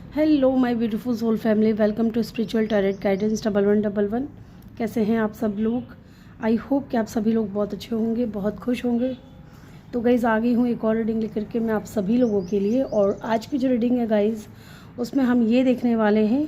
Hello my beautiful soul family, welcome to spiritual tarot guidance 1111। कैसे हैं आप सब लोग? आई होप कि आप सभी लोग बहुत अच्छे होंगे, बहुत खुश होंगे। तो गाइज़ आ गई हूँ एक और रीडिंग लेकर के मैं आप सभी लोगों के लिए। और आज की जो रीडिंग है गाइज़, उसमें हम ये देखने वाले हैं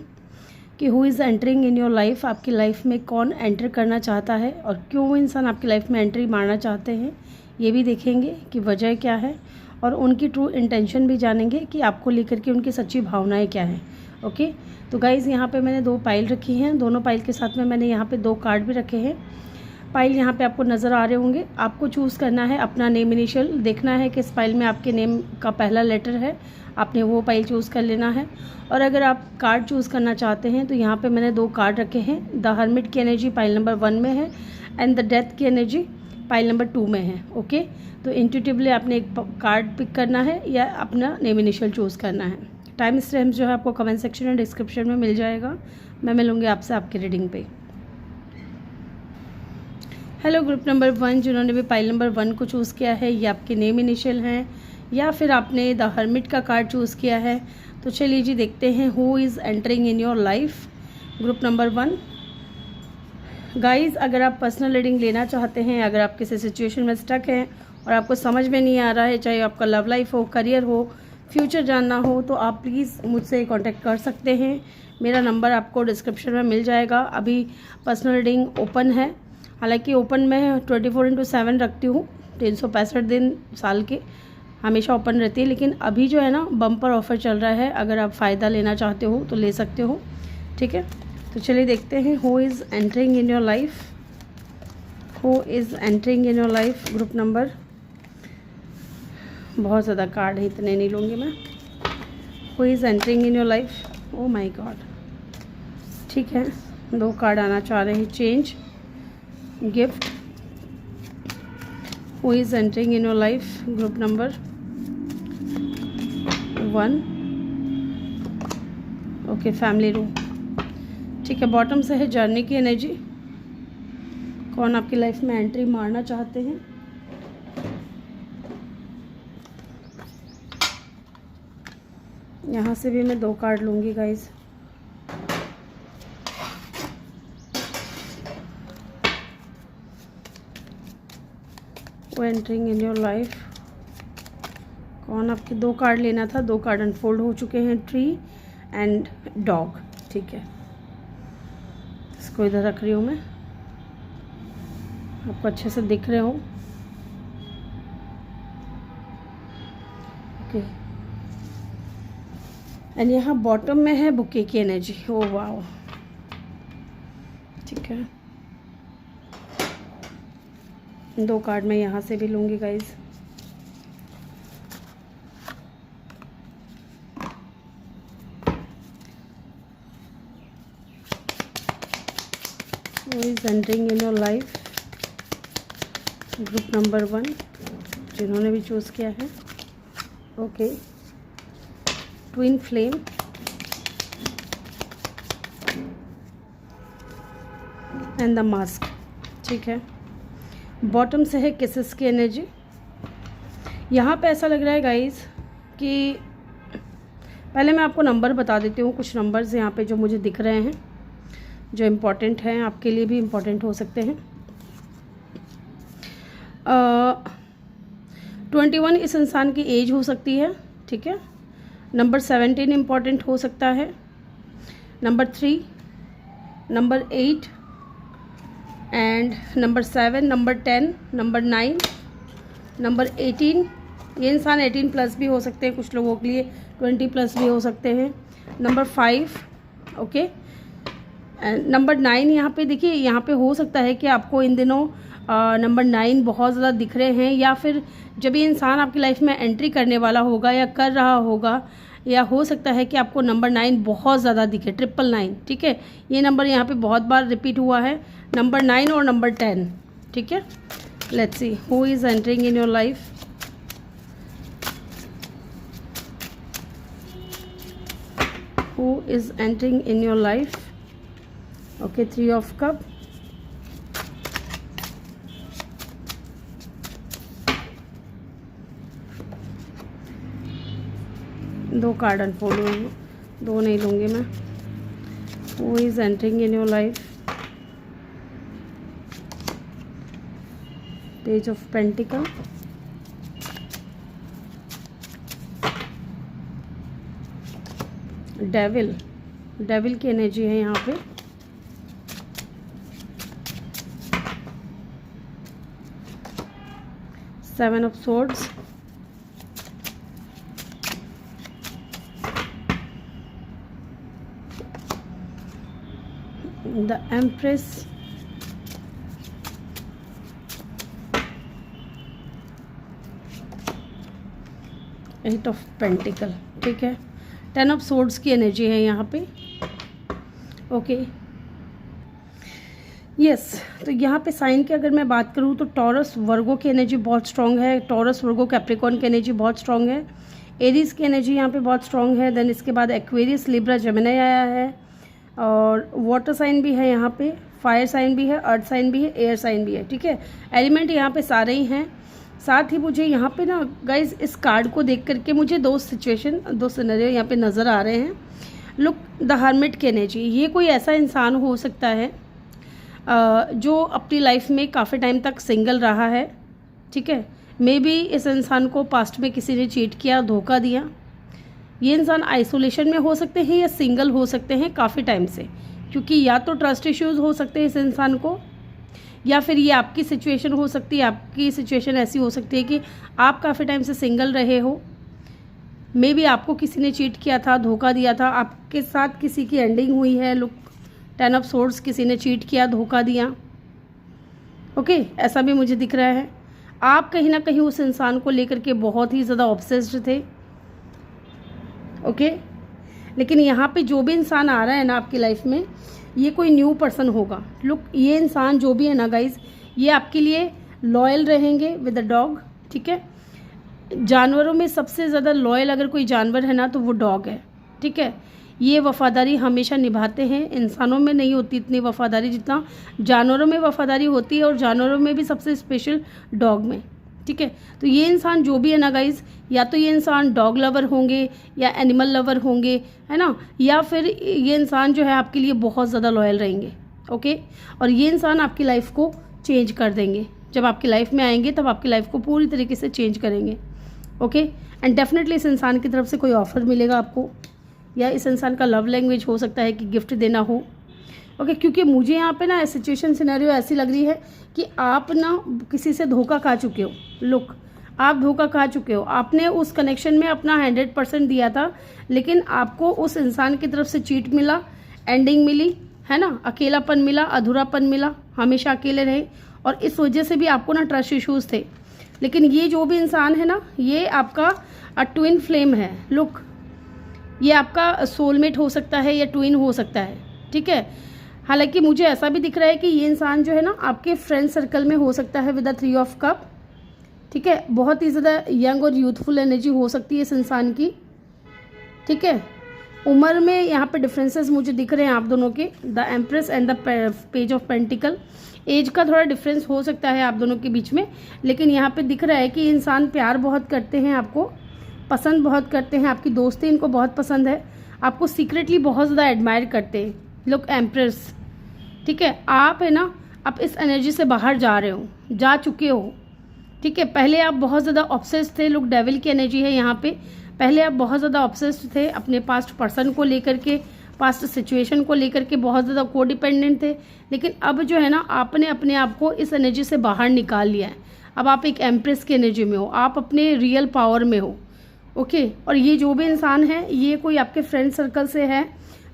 कि who is entering in your life. आपकी लाइफ में कौन एंटर करना चाहता है और क्यों वो इंसान आपकी लाइफ में एंट्री मारना चाहते हैं, ये भी देखेंगे कि वजह क्या है। और उनकी ट्रू इंटेंशन भी जानेंगे कि आपको लेकर के उनकी सच्ची भावनाएं क्या हैं। ओके, तो गाइज़ यहाँ पे मैंने 2 पाइल रखी हैं। दोनों पाइल के साथ में मैंने यहाँ पे 2 कार्ड भी रखे हैं। पाइल यहाँ पे आपको नज़र आ रहे होंगे। आपको चूज़ करना है अपना नेम इनिशियल, देखना है कि इस पाइल में आपके नेम का पहला लेटर है, आपने वो पाइल चूज़ कर लेना है। और अगर आप कार्ड चूज़ करना चाहते हैं तो यहाँ पे मैंने 2 कार्ड रखे हैं। द हर्मिट की एनर्जी पाइल नंबर 1 में है एंड द डेथ की एनर्जी पाइल नंबर 2 में है। ओके, तो इंट्यूटिवली आपने एक कार्ड पिक करना है या अपना नेम इनिशियल चूज़ करना है। टाइम स्टैम्प्स जो है आपको कमेंट सेक्शन और डिस्क्रिप्शन में मिल जाएगा। मैं मिलूँगी आपसे आपकी रीडिंग पे। हेलो ग्रुप नंबर 1, जिन्होंने भी पाइल नंबर 1 को चूज़ किया है, ये आपके नेम इनिशियल हैं या फिर आपने द हर्मिट का कार्ड चूज़ किया है। तो चलिए जी देखते हैं who is entering in your life. Group number 1 guys, अगर आप पर्सनल रीडिंग लेना चाहते हैं, अगर आप किसी सिचुएशन में स्टक हैं और आपको समझ में नहीं आ रहा है, चाहे आपका लव लाइफ हो, करियर हो, फ्यूचर जानना हो, तो आप प्लीज़ मुझसे कांटेक्ट कर सकते हैं। मेरा नंबर आपको डिस्क्रिप्शन में मिल जाएगा। अभी पर्सनल रीडिंग ओपन है, हालांकि ओपन में 24/7 रखती हूँ, 365 दिन साल के हमेशा ओपन रहती है। लेकिन अभी जो है ना, बम्पर ऑफ़र चल रहा है, अगर आप फ़ायदा लेना चाहते हो तो ले सकते हो। ठीक है, तो चलिए देखते हैं who is entering in your life. Who is entering in your life group number. बहुत ज़्यादा कार्ड है, इतने नहीं लूँगी मैं। Who is entering in your life. Oh my God, ठीक है, 2 कार्ड आना चाह रहे हैं। Change, gift. Who is entering in your life group number 1। Okay, family room. ठीक है, बॉटम से है जर्नी की एनर्जी। कौन आपकी लाइफ में एंट्री मारना चाहते हैं। यहाँ से भी मैं 2 कार्ड लूँगी गाइज। वो एंटरिंग इन योर लाइफ, कौन आपके 2 कार्ड लेना था, 2 कार्ड अनफोल्ड हो चुके हैं। Tree and dog. ठीक है, इसको इधर रख रही हूँ मैं, आपको अच्छे से दिख रहे हो। ओके, एंड यहाँ बॉटम में है बुके की एनर्जी। ओ वाओ, ठीक है, 2 कार्ड मैं यहाँ से भी लूँगी guys. Who is entering in your life group number 1, जिन्होंने भी चूज़ किया है। Okay, twin flame and the mask. ठीक है, बॉटम से है किसेस की एनर्जी। यहाँ पे ऐसा लग रहा है गाइज कि पहले मैं आपको नंबर बता देती हूँ। कुछ नंबर्स यहाँ पे जो मुझे दिख रहे हैं, जो इम्पॉर्टेंट हैं, आपके लिए भी इम्पॉर्टेंट हो सकते हैं। 21 इस इंसान की एज हो सकती है। ठीक है, नंबर 17 इम्पॉर्टेंट हो सकता है। Number 3, number 8 and number 7, number 10, number 9, number 18। ये इंसान 18+ भी हो सकते हैं, कुछ लोगों के लिए 20+ भी हो सकते हैं। Number 5, okay, number 9। यहाँ पे देखिए, यहाँ पे हो सकता है कि आपको इन दिनों नंबर 9 बहुत ज़्यादा दिख रहे हैं, या फिर जब ये इंसान आपकी लाइफ में एंट्री करने वाला होगा या कर रहा होगा, या हो सकता है कि आपको नंबर 9 बहुत ज़्यादा दिखे, 999। ठीक है, ये नंबर यहाँ पे बहुत बार रिपीट हुआ है, नंबर 9 और नंबर 10। ठीक है, let's see who is entering in your life. Who is entering in your life. Okay, 3 of cup, दो कार्ड अनफोल्ड हुए। 2 नहीं लूँगी मैं। Who is entering in your life, page of pentacle, devil, devil की energy है यहाँ पे। Seven of swords, the empress, eight of pentacle. ठीक है, 10 ऑफ सोर्ड्स की एनर्जी है यहाँ पे। Okay, yes. तो यहाँ पे साइन की अगर मैं बात करूँ तो टॉरस वर्गो की एनर्जी बहुत स्ट्रांग है। टॉरस वर्गो कैप्रिकॉर्न की एनर्जी बहुत स्ट्रांग है। एरीज की एनर्जी यहाँ पे बहुत स्ट्रांग है। देन इसके बाद एक्वेरियस, लिब्रा, जेमिनी आया है, और वाटर साइन भी है यहाँ पे, फायर साइन भी है, अर्थ साइन भी है, एयर साइन भी है। ठीक है, एलिमेंट यहाँ पे सारे ही हैं। साथ ही मुझे यहाँ पे ना गाइज इस कार्ड को देख करके मुझे 2 सिचुएशन, 2 सिनेरियो यहाँ पे नज़र आ रहे हैं। लुक, द हर्मिट की एनर्जी, ये कोई ऐसा इंसान हो सकता है जो अपनी लाइफ में काफ़ी टाइम तक सिंगल रहा है। ठीक है, मे बी इस इंसान को पास्ट में किसी ने चीट किया, धोखा दिया। ये इंसान आइसोलेशन में हो सकते हैं या सिंगल हो सकते हैं काफ़ी टाइम से, क्योंकि या तो ट्रस्ट इश्यूज़ हो सकते हैं इस इंसान को, या फिर ये आपकी सिचुएशन हो सकती है। आपकी सिचुएशन ऐसी हो सकती है कि आप काफ़ी टाइम से सिंगल रहे हो। मे बी आपको किसी ने चीट किया था, धोखा दिया था, आपके साथ किसी की एंडिंग हुई है। लुक, 10 ऑफ सोर्ड्स, किसी ने चीट किया, धोखा दिया। ओके, ऐसा भी मुझे दिख रहा है। आप कहीं ना कहीं उस इंसान को लेकर के बहुत ही ज़्यादा ऑब्सेस्ड थे। ओके, लेकिन यहाँ पे जो भी इंसान आ रहा है ना आपकी लाइफ में, ये कोई न्यू पर्सन होगा। लुक, ये इंसान जो भी है ना गाइज, ये आपके लिए लॉयल रहेंगे विद अ डॉग। ठीक है, जानवरों में सबसे ज़्यादा लॉयल अगर कोई जानवर है ना तो वो डॉग है। ठीक है, ये वफ़ादारी हमेशा निभाते हैं। इंसानों में नहीं होती इतनी वफ़ादारी जितना जानवरों में वफ़ादारी होती है, और जानवरों में भी सबसे स्पेशल डॉग में। ठीक है, तो ये इंसान जो भी है ना गाइज, या तो ये इंसान डॉग लवर होंगे या एनिमल लवर होंगे, है ना, या फिर ये इंसान जो है आपके लिए बहुत ज़्यादा लॉयल रहेंगे। ओके, और ये इंसान आपकी लाइफ को चेंज कर देंगे। जब आपकी लाइफ में आएंगे तब आपकी लाइफ को पूरी तरीके से चेंज करेंगे। ओके, एंड डेफिनेटली इस इंसान की तरफ से कोई ऑफर मिलेगा आपको, या इस इंसान का लव लैंग्वेज हो सकता है कि गिफ्ट देना हो। ओके, क्योंकि मुझे यहाँ पे ना सिचुएशन सिनेरियो ऐसी लग रही है कि आप ना किसी से धोखा खा चुके हो। लुक, आप धोखा खा चुके हो। आपने उस कनेक्शन में अपना 100% दिया था, लेकिन आपको उस इंसान की तरफ से चीट मिला, एंडिंग मिली, है ना, अकेलापन मिला, अधूरापन मिला, हमेशा अकेले रहे, और इस वजह से भी आपको ना ट्रस्ट इश्यूज थे। लेकिन ये जो भी इंसान है ना, ये आपका ट्विन फ्लेम है। लुक, ये आपका सोलमेट हो सकता है या ट्विन हो सकता है। ठीक है, हालांकि मुझे ऐसा भी दिख रहा है कि ये इंसान जो है ना आपके फ्रेंड सर्कल में हो सकता है विद द 3 ऑफ कप। ठीक है, बहुत ही ज़्यादा यंग और यूथफुल एनर्जी हो सकती है इस इंसान की। ठीक है, उम्र में यहाँ पे डिफरेंसेस मुझे दिख रहे हैं आप दोनों के, the empress and the page of pentacle. Age का थोड़ा डिफरेंस हो सकता है आप दोनों के बीच में, लेकिन यहाँ पे दिख रहा है कि इंसान प्यार बहुत करते हैं, आपको पसंद बहुत करते हैं, आपकी दोस्ती इनको बहुत पसंद है, आपको सीक्रेटली बहुत ज़्यादा एडमायर करते हैं। Look, empress. ठीक है, आप है ना, आप इस एनर्जी से बाहर जा रहे हो, जा चुके हो। ठीक है, पहले आप बहुत ज़्यादा ऑब्सेस्ड थे। लुक, डेविल की एनर्जी है यहाँ पे। पहले आप बहुत ज़्यादा ऑब्सेस्ड थे अपने पास्ट पर्सन को लेकर के, पास्ट सिचुएशन को लेकर के, बहुत ज़्यादा को डिपेंडेंट थे। लेकिन अब जो है ना, आपने अपने आप को इस एनर्जी से बाहर निकाल लिया है। अब आप एक एम्प्रेस की एनर्जी में हो, आप अपने रियल पावर में हो। ओके, और ये जो भी इंसान है, ये कोई आपके फ्रेंड सर्कल से है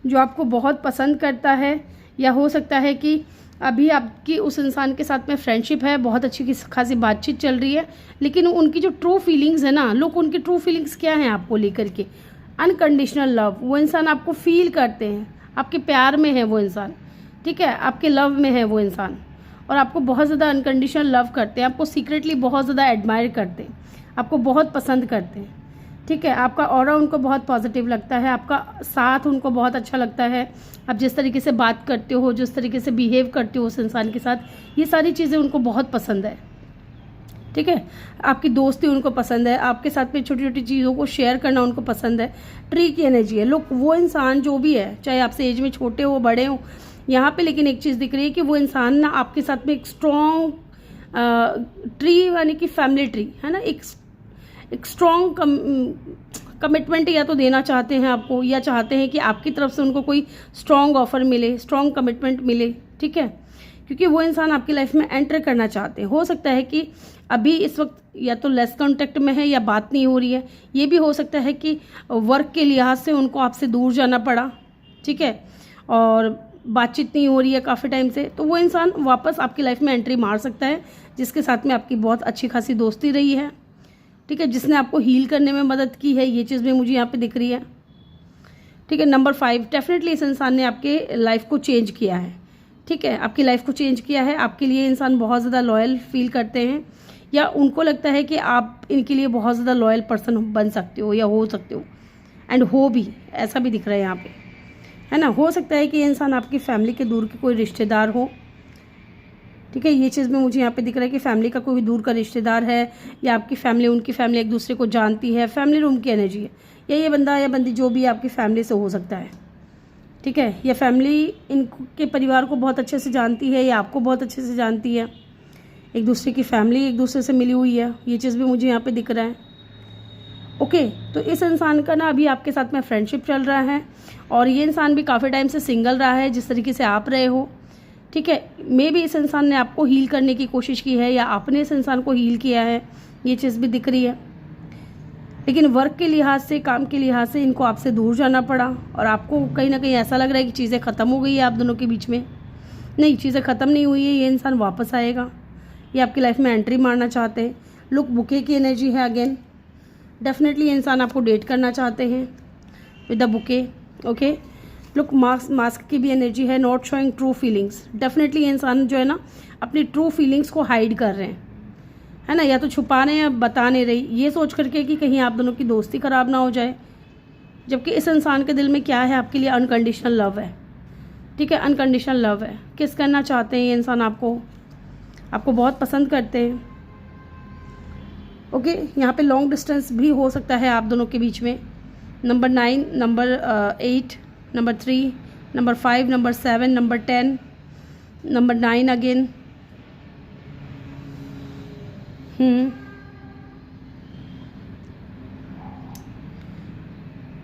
जो आपको बहुत पसंद करता है, या हो सकता है कि अभी आपकी उस इंसान के साथ में फ्रेंडशिप है, बहुत अच्छी खासी बातचीत चल रही है, लेकिन उनकी जो ट्रू फीलिंग्स है ना, लोग उनकी ट्रू फीलिंग्स क्या हैं आपको लेकर के, अनकंडीशनल लव। वो इंसान आपको फील करते हैं, आपके प्यार में है वो इंसान। ठीक है, आपके लव में है वो इंसान, और आपको बहुत ज़्यादा अनकंडीशनल लव करते हैं, आपको सीक्रेटली बहुत ज़्यादा एडमायर करते हैं, आपको बहुत पसंद करते हैं। ठीक है, आपका ऑरा उनको बहुत पॉजिटिव लगता है, आपका साथ उनको बहुत अच्छा लगता है, आप जिस तरीके से बात करते हो, जिस तरीके से बिहेव करते हो उस इंसान के साथ, ये सारी चीज़ें उनको बहुत पसंद है। ठीक है। आपकी दोस्ती उनको पसंद है, आपके साथ में छोटी छोटी चीज़ों को शेयर करना उनको पसंद है। ट्री की एनर्जी है। लोग वो इंसान जो भी है, चाहे आपसे एज में छोटे हो बड़े हो, यहाँ पे लेकिन एक चीज़ दिख रही है कि वो इंसान ना आपके साथ में एक स्ट्रॉन्ग ट्री यानी कि फैमिली ट्री है ना, एक स्ट्रॉन्ग कमिटमेंट या तो देना चाहते हैं आपको, या चाहते हैं कि आपकी तरफ से उनको कोई स्ट्रॉन्ग ऑफर मिले, स्ट्रॉन्ग कमिटमेंट मिले। ठीक है, क्योंकि वो इंसान आपकी लाइफ में एंटर करना चाहते हैं। हो सकता है कि अभी इस वक्त या तो लेस कॉन्टेक्ट में है या बात नहीं हो रही है। ये भी हो सकता है कि वर्क के लिहाज से उनको आपसे दूर जाना पड़ा, ठीक है, और बातचीत नहीं हो रही है काफ़ी टाइम से। तो वो इंसान वापस आपकी लाइफ में एंट्री मार सकता है, जिसके साथ में आपकी बहुत अच्छी खासी दोस्ती रही है, ठीक है, जिसने आपको हील करने में मदद की है। ये चीज़ भी मुझे यहाँ पे दिख रही है, ठीक है। नंबर 5, डेफिनेटली इस इंसान ने आपके लाइफ को चेंज किया है, ठीक है, आपकी लाइफ को चेंज किया है। आपके लिए इंसान बहुत ज़्यादा लॉयल फील करते हैं, या उनको लगता है कि आप इनके लिए बहुत ज़्यादा लॉयल पर्सन बन सकते हो या हो सकते हो, एंड हो भी, ऐसा भी दिख रहा है यहाँ पे, है ना। हो सकता है कि ये इंसान आपकी फैमिली के दूर के कोई रिश्तेदार हो, ठीक है। ये चीज़ में मुझे यहाँ पे दिख रहा है कि फैमिली का कोई दूर का रिश्तेदार है, या आपकी फैमिली उनकी फैमिली एक दूसरे को जानती है। फैमिली रूम की एनर्जी है, या ये बंदा या बंदी जो भी आपकी फैमिली से हो सकता है, ठीक है। या फैमिली इनके परिवार को बहुत अच्छे से जानती है, या आपको बहुत अच्छे से जानती है। एक दूसरे की फैमिली एक दूसरे से मिली हुई है, ये चीज़ भी मुझे यहाँ पे दिख रहा है। ओके, तो इस इंसान का ना अभी आपके साथ में फ्रेंडशिप चल रहा है, और ये इंसान भी काफ़ी टाइम से सिंगल रहा है, जिस तरीके से आप रहे हो, ठीक है। मे भी इस इंसान ने आपको हील करने की कोशिश की है, या आपने इस इंसान को हील किया है, ये चीज़ भी दिख रही है। लेकिन वर्क के लिहाज से, काम के लिहाज से इनको आपसे दूर जाना पड़ा, और आपको कहीं ना कहीं ऐसा लग रहा है कि चीज़ें ख़त्म हो गई है आप दोनों के बीच में। नहीं, चीज़ें ख़त्म नहीं हुई है, ये इंसान वापस आएगा, ये आपकी लाइफ में एंट्री मारना चाहते हैं। लुक, बुके की एनर्जी है अगेन। डेफिनेटली ये इंसान आपको डेट करना चाहते हैं with the bouquet, okay. Look, mask की भी एनर्जी है, not showing true feelings. Definitely ये इंसान जो है ना अपनी ट्रू फीलिंग्स को हाइड कर रहे हैं, है ना, या तो छुपा रहे हैं या बता नहीं रही, ये सोच करके कि कहीं आप दोनों की दोस्ती ख़राब ना हो जाए। जबकि इस इंसान के दिल में क्या है, आपके लिए अनकंडीशनल लव है, ठीक है, अनकंडीशनल लव है। किस करना चाहते हैं ये इंसान आपको बहुत पसंद करते हैं, ओके। यहाँ पे लॉन्ग डिस्टेंस भी हो सकता है आप दोनों के बीच में। Number 9, number 8, number 3, number 5, number 7, number 10, number 9 again,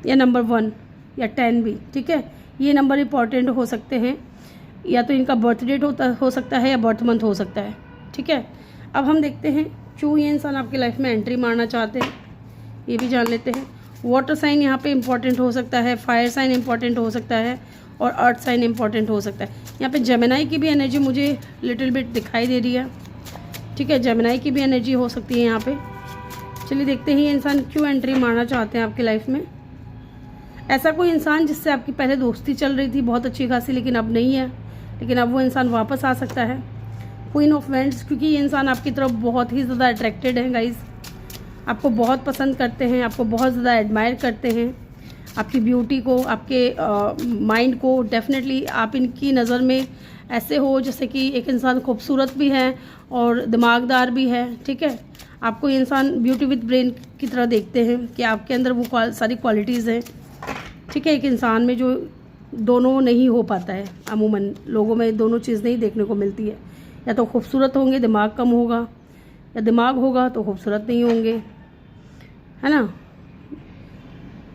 या नंबर 1 या 10 भी, ठीक है। ये नंबर इंपॉर्टेंट हो सकते हैं, या तो इनका बर्थ डेट हो सकता है, या बर्थ मंथ हो सकता है, ठीक है। अब हम देखते हैं क्यों ये इंसान आपकी लाइफ में एंट्री मारना चाहते हैं, ये भी जान लेते हैं। वाटर साइन यहाँ पे इंपॉर्टेंट हो सकता है, फायर साइन इंपॉर्टेंट हो सकता है, और अर्थ साइन इंपॉर्टेंट हो सकता है। यहाँ पे जेमिनाई की भी एनर्जी मुझे लिटिल बिट दिखाई दे रही है, ठीक है, जेमिनाई की भी एनर्जी हो सकती है यहाँ पे। चलिए देखते हैं ये इंसान क्यों एंट्री मारना चाहते हैं आपकी लाइफ में। ऐसा कोई इंसान जिससे आपकी पहले दोस्ती चल रही थी बहुत अच्छी खासी, लेकिन अब नहीं है, लेकिन अब वो इंसान वापस आ सकता है। क्वीन ऑफ वेंट्स, क्योंकि ये इंसान आपकी तरफ बहुत ही ज़्यादा अट्रैक्टेड है गाइज, आपको बहुत पसंद करते हैं, आपको बहुत ज़्यादा एडमायर करते हैं, आपकी ब्यूटी को, आपके माइंड को। डेफिनेटली आप इनकी नज़र में ऐसे हो जैसे कि एक इंसान खूबसूरत भी है और दिमागदार भी है, ठीक है। आपको ये इंसान ब्यूटी विद ब्रेन की तरह देखते हैं कि आपके अंदर वो सारी क्वालिटीज़ हैं, ठीक है। एक इंसान में जो दोनों नहीं हो पाता है, अमूमन लोगों में दोनों चीज़ नहीं देखने को मिलती है, या तो खूबसूरत होंगे दिमाग कम होगा, या दिमाग होगा तो खूबसूरत नहीं होंगे, है ना,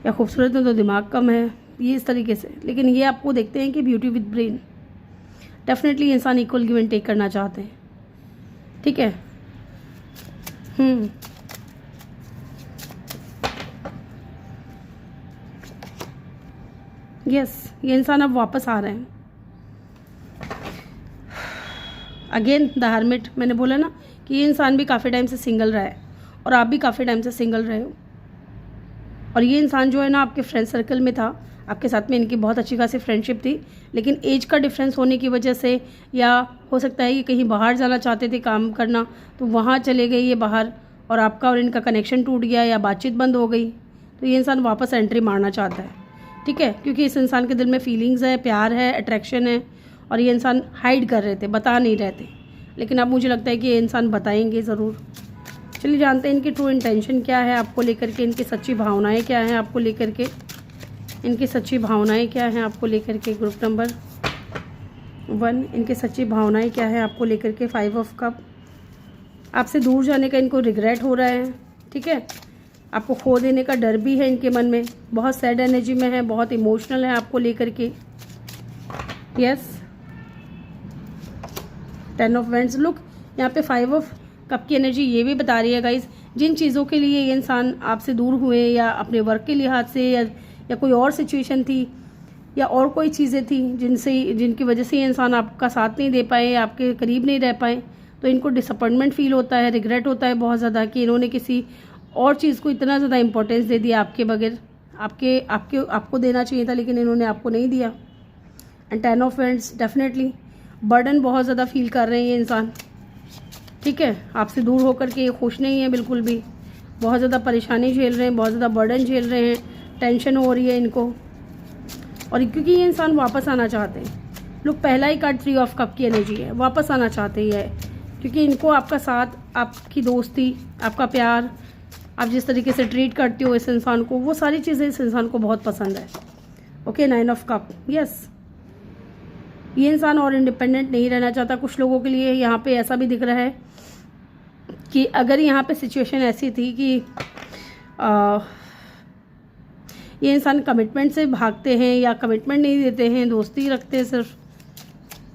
या खूबसूरत है तो दिमाग कम है, ये इस तरीके से। लेकिन ये आपको देखते हैं कि ब्यूटी विद ब्रेन, डेफिनेटली इंसान इक्वल गिव एंड टेक करना चाहते हैं, ठीक है। यस, ये इंसान अब वापस आ रहे हैं। अगेन द हर्मिट, मैंने बोला ना कि ये इंसान भी काफ़ी टाइम से सिंगल रहा है, और आप भी काफ़ी टाइम से सिंगल रहे हो। और ये इंसान जो है ना आपके फ्रेंड सर्कल में था, आपके साथ में इनकी बहुत अच्छी खासी फ्रेंडशिप थी, लेकिन एज का डिफरेंस होने की वजह से, या हो सकता है कि कहीं बाहर जाना चाहते थे काम करना, तो वहाँ चले गए ये बाहर, और आपका और इनका कनेक्शन टूट गया या बातचीत बंद हो गई। तो ये इंसान वापस एंट्री मारना चाहता है, ठीक है, क्योंकि इस इंसान के दिल में फीलिंग्स है, प्यार है, अट्रैक्शन है, और ये इंसान हाइड कर रहे थे, बता नहीं रहे थे। लेकिन अब मुझे लगता है कि ये इंसान बताएंगे ज़रूर, चलिए जानते हैं इनकी ट्रू इंटेंशन क्या है आपको लेकर के, इनकी सच्ची भावनाएं क्या हैं आपको लेकर के, इनकी सच्ची भावनाएं क्या हैं आपको लेकर के। ग्रुप नंबर 1, इनकी सच्ची भावनाएं क्या है आपको लेकर के। 5 ऑफ कप, आपसे दूर जाने का इनको रिग्रेट हो रहा है, ठीक है। आपको खो देने का डर भी है इनके मन में, बहुत सैड एनर्जी में है, बहुत इमोशनल है आपको लेकर के। Yes, 10 of wands. लुक, यहाँ पे 5 ऑफ कप की एनर्जी ये भी बता रही है गाइज, जिन चीज़ों के लिए ये इंसान आपसे दूर हुए, या अपने वर्क के लिहाज से, या कोई और सिचुएशन थी, या और कोई चीज़ें थी जिनकी वजह से ये इंसान आपका साथ नहीं दे पाए, आपके करीब नहीं रह पाए, तो इनको डिसअपॉइंटमेंट फील होता है, रिग्रेट होता है बहुत ज़्यादा कि इन्होंने किसी और चीज़ को इतना ज़्यादा इंपॉर्टेंस दे दिया आपके बगैर। आपको देना चाहिए था लेकिन इन्होंने आपको नहीं दिया। And 10 of wands, definitely burden बहुत ज़्यादा फील कर रहे हैं ये इंसान, ठीक है। आपसे दूर होकर के ये खुश नहीं है बिल्कुल भी, बहुत ज़्यादा परेशानी झेल रहे हैं, बहुत ज़्यादा बर्डन झेल रहे हैं, टेंशन हो रही है इनको। और क्योंकि ये इंसान वापस आना चाहते हैं, लोग पहला ही कार्ड 3 ऑफ कप की एनर्जी है, वापस आना चाहते हैं, क्योंकि इनको आपका साथ, आपकी दोस्ती, आपका प्यार, आप जिस तरीके से ट्रीट करते हो इस इंसान को, वो सारी चीज़ें इस इंसान को बहुत पसंद है। Okay, 9 of cup. यस, ये इंसान और इंडिपेंडेंट नहीं रहना चाहता। कुछ लोगों के लिए यहाँ पे ऐसा भी दिख रहा है कि अगर यहाँ पे सिचुएशन ऐसी थी कि ये इंसान कमिटमेंट से भागते हैं या कमिटमेंट नहीं देते हैं, दोस्ती रखते हैं सिर्फ,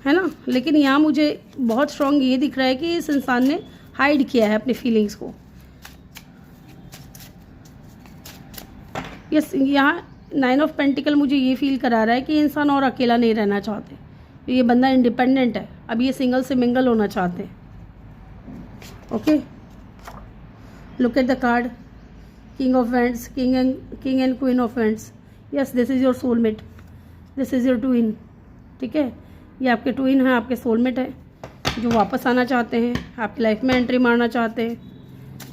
है ना। लेकिन यहाँ मुझे बहुत स्ट्रॉन्ग ये दिख रहा है कि इस इंसान ने हाइड किया है अपनी फीलिंग्स को। यस, यहाँ 9 ऑफ पेंटिकल मुझे ये फील करा रहा है कि इंसान और अकेला नहीं रहना चाहते, ये बंदा इंडिपेंडेंट है, अब ये सिंगल से मिंगल होना चाहते हैं। Okay, look at the card, king of wands, king and queen of wands. Yes, this is your soulmate, this is your twin, ठीक है। ये आपके ट्विन हैं, आपके सोलमेट है, जो वापस आना चाहते हैं, आपकी लाइफ में एंट्री मारना चाहते हैं,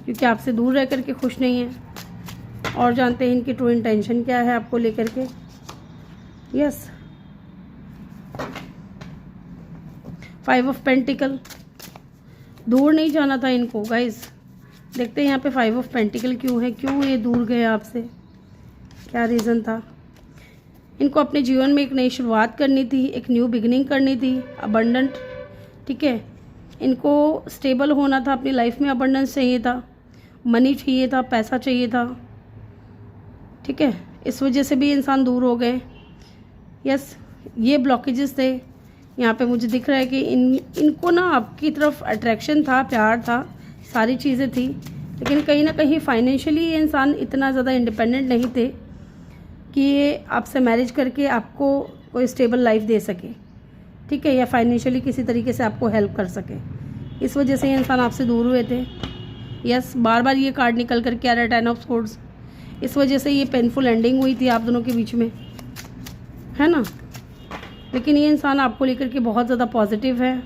क्योंकि आपसे दूर रह करके खुश नहीं है। और जानते हैं इनकी ट्रू इंटेंशन क्या है आपको लेकर के। यस, 5 ऑफ पेंटिकल, दूर नहीं जाना था इनको गाइस। देखते हैं यहाँ पे 5 ऑफ पेंटिकल क्यों है, क्यों ये दूर गए आपसे, क्या रीज़न था। इनको अपने जीवन में एक नई शुरुआत करनी थी, एक न्यू बिगिनिंग करनी थी, अबंडेंट, ठीक है। इनको स्टेबल होना था, अपनी लाइफ में अबंडेंस चाहिए था, मनी चाहिए था, पैसा चाहिए था, ठीक है। इस वजह से भी इंसान दूर हो गए। यस, ये ब्लॉकेजेस थे। यहाँ पे मुझे दिख रहा है कि इनको ना आपकी तरफ अट्रैक्शन था, प्यार था, सारी चीज़ें थी, लेकिन कहीं ना कहीं फाइनेंशियली ये इंसान इतना ज़्यादा इंडिपेंडेंट नहीं थे कि ये आपसे मैरिज करके आपको कोई स्टेबल लाइफ दे सके, ठीक है, या फाइनेंशियली किसी तरीके से आपको हेल्प कर सके। इस वजह से ये इंसान आपसे दूर हुए थे। यस, बार बार ये कार्ड निकल कर के आ रहा है, 10 ऑफ सोर्ड्स। इस वजह से ये पेनफुल एंडिंग हुई थी आप दोनों के बीच में, है ना। लेकिन ये इंसान आपको लेकर के बहुत ज़्यादा पॉजिटिव है।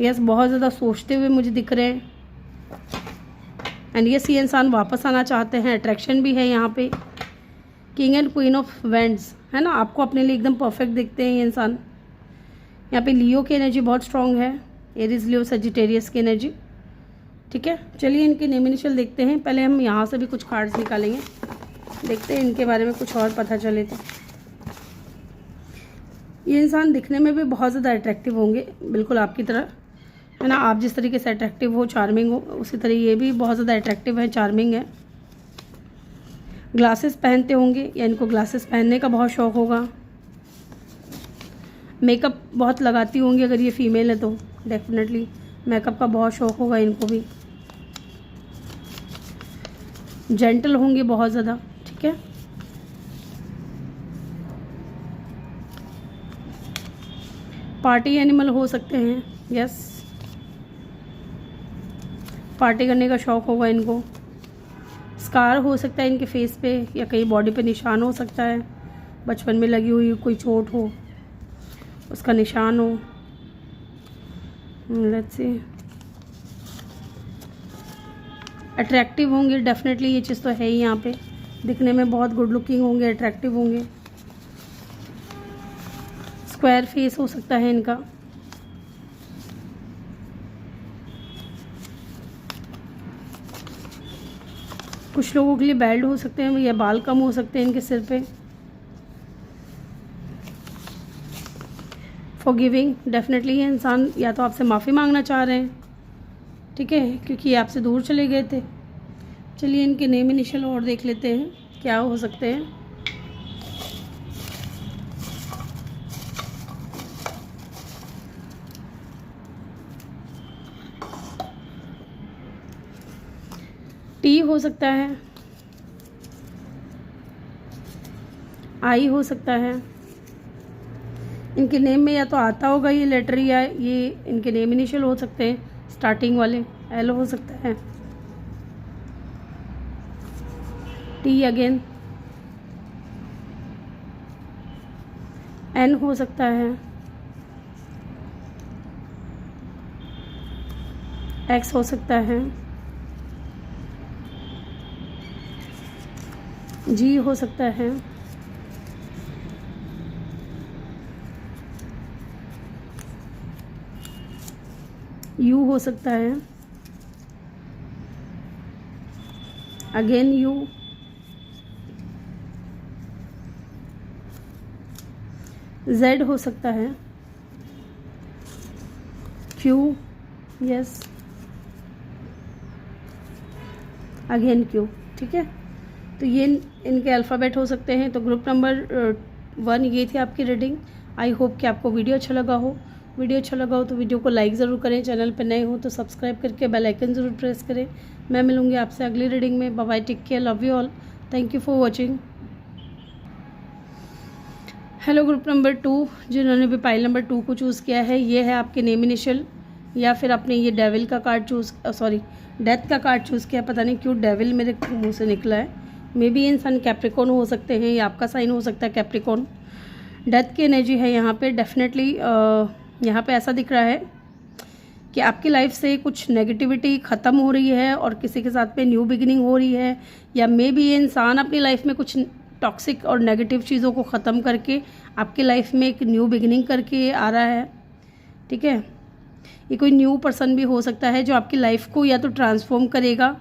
यस, बहुत ज़्यादा सोचते हुए मुझे दिख रहे हैं। एंड यस, ये इंसान वापस आना चाहते हैं, अट्रैक्शन भी है यहाँ पे। King and queen of wands, है ना, आपको अपने लिए एकदम परफेक्ट दिखते हैं ये इंसान। यहाँ पे लियो की एनर्जी बहुत स्ट्रॉन्ग है, एरीज, लियो, सजिटेरियस की एनर्जी, ठीक है। चलिए इनके नेम इनिशियल देखते हैं। पहले हम यहाँ से भी कुछ कार्ड्स निकालेंगे, देखते हैं इनके बारे में कुछ और पता चले तो। ये इंसान दिखने में भी बहुत ज़्यादा अट्रैक्टिव होंगे, बिल्कुल आपकी तरह, है ना। आप जिस तरीके से अट्रैक्टिव हो, चार्मिंग हो, उसी तरह ये भी बहुत ज़्यादा अट्रैक्टिव है, चार्मिंग है। ग्लासेस पहनते होंगे, या इनको ग्लासेस पहनने का बहुत शौक़ होगा। मेकअप बहुत लगाती होंगी अगर ये फीमेल है तो, डेफिनेटली मेकअप का बहुत शौक़ होगा इनको भी। जेंटल होंगे बहुत ज़्यादा, ठीक है। पार्टी एनिमल हो सकते हैं। यस, पार्टी करने का शौक़ होगा इनको। स्कार हो सकता है इनके फेस पे, या कहीं बॉडी पे निशान हो सकता है, बचपन में लगी हुई कोई चोट हो, उसका निशान हो। लेट्स सी, अट्रैक्टिव होंगे डेफिनेटली, ये चीज़ तो है ही। यहाँ पे दिखने में बहुत गुड लुकिंग होंगे, अट्रैक्टिव होंगे। स्क्वायर फेस हो सकता है इनका। कुछ लोगों के लिए बैल्ड हो सकते हैं या बाल कम हो सकते हैं इनके सिर पे। फॉरगिविंग, डेफिनेटली ये इंसान या तो आपसे माफ़ी मांगना चाह रहे हैं, ठीक है, क्योंकि ये आपसे दूर चले गए थे। चलिए इनके नेम इनिशियल और देख लेते हैं क्या हो सकते हैं। टी हो सकता है, आई हो सकता है। इनके नेम में या तो आता होगा ये लेटर या ये इनके नेम इनिशियल हो सकते हैं स्टार्टिंग वाले। एल हो सकता है, टी अगेन, एन हो सकता है, एक्स हो सकता है, जी हो सकता है, यू हो सकता है, अगेन यू, जेड हो सकता है, क्यू, यस, अगेन क्यू, ठीक है। तो ये इनके अल्फ़ाबेट हो सकते हैं। तो ग्रुप नंबर 1 ये थी आपकी रीडिंग। आई होप कि आपको वीडियो अच्छा लगा हो। वीडियो अच्छा लगा हो तो वीडियो को लाइक ज़रूर करें, चैनल पर नए हो तो सब्सक्राइब करके बेल आइकन ज़रूर प्रेस करें। मैं मिलूँगी आपसे अगली रीडिंग में। Bye bye, take care, love you all, thank you for watching. Hello group number 2, जिन्होंने भी पाइल नंबर 2 को चूज़ किया है, ये है आपके नेम इनिशियल, या फिर आपने ये डेविल का कार्ड डेथ का कार्ड चूज़ किया। पता नहीं क्यों डेविल मेरे मुंह से निकला है। मे बी इंसान कैप्रिकॉन हो सकते हैं या आपका साइन हो सकता है कैप्रिकॉन। डेथ की एनर्जी है यहाँ पे डेफिनेटली। यहाँ पे ऐसा दिख रहा है कि आपकी लाइफ से कुछ नेगेटिविटी ख़त्म हो रही है और किसी के साथ में न्यू बिगिनिंग हो रही है, या मे बी ये इंसान अपनी लाइफ में कुछ टॉक्सिक और नेगेटिव चीज़ों को ख़त्म करके आपकी लाइफ में एक न्यू बिगिनिंग करके आ रहा है, ठीक है। ये कोई न्यू पर्सन भी हो सकता है जो आपकी लाइफ को या तो ट्रांसफॉर्म करेगा,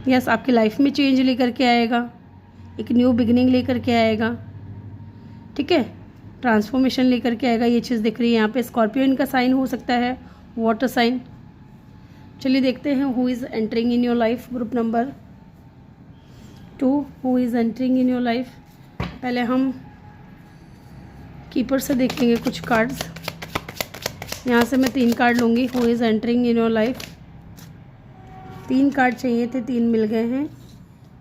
यस, आपकी लाइफ में चेंज लेकर के आएगा, एक न्यू बिगिनिंग लेकर के आएगा, ठीक है, ट्रांसफॉर्मेशन लेकर के आएगा। ये चीज़ दिख रही है यहाँ पे। स्कॉर्पियो इनका साइन हो सकता है, वाटर साइन। चलिए देखते हैं who is entering in your life. Group number 2, who is entering in your life. पहले हम कीपर से देखेंगे कुछ कार्ड्स। यहाँ से मैं 3 कार्ड लूँगी। Who is entering in your life. 3 card चाहिए थे, 3 मिल गए हैं।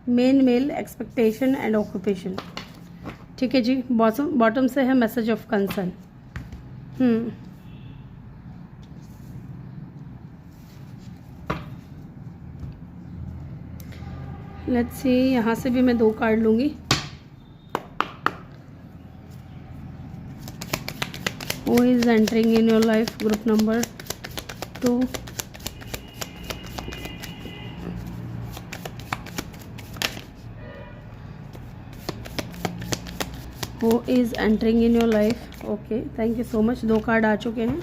Men, male, expectation and occupation, ठीक है जी। बॉटम से है message of concern. Let's see, यहाँ से भी मैं 2 कार्ड लूँगी। Who is entering in your life, group number 2. Who is entering in your life? Okay, thank you so much। 2 card आ चुके हैं।